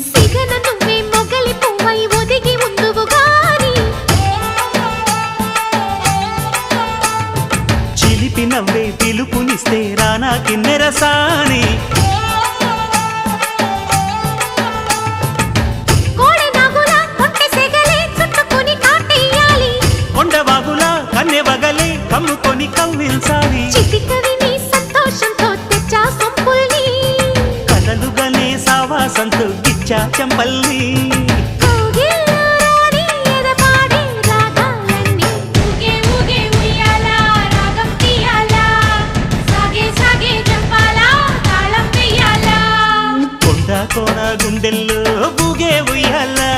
సిగన నువ్వే మొగలి పువ్వై ఒదిగి ఉందువు గాని చిలిపి నవ్వే పిలుపునిస్తే రానా కిన్నెరసాని కన్నెవగలే కమ్ముకొని కవ్విల్సాలి చిటికవి నీ సంతోషంతో తెచ్చా సొంపుల్ని కలలుగనే సావాసంతో గిచ్చా చెంపల్ని కొండ కోన గుండెల్లో బూగే ఉయ్యాలా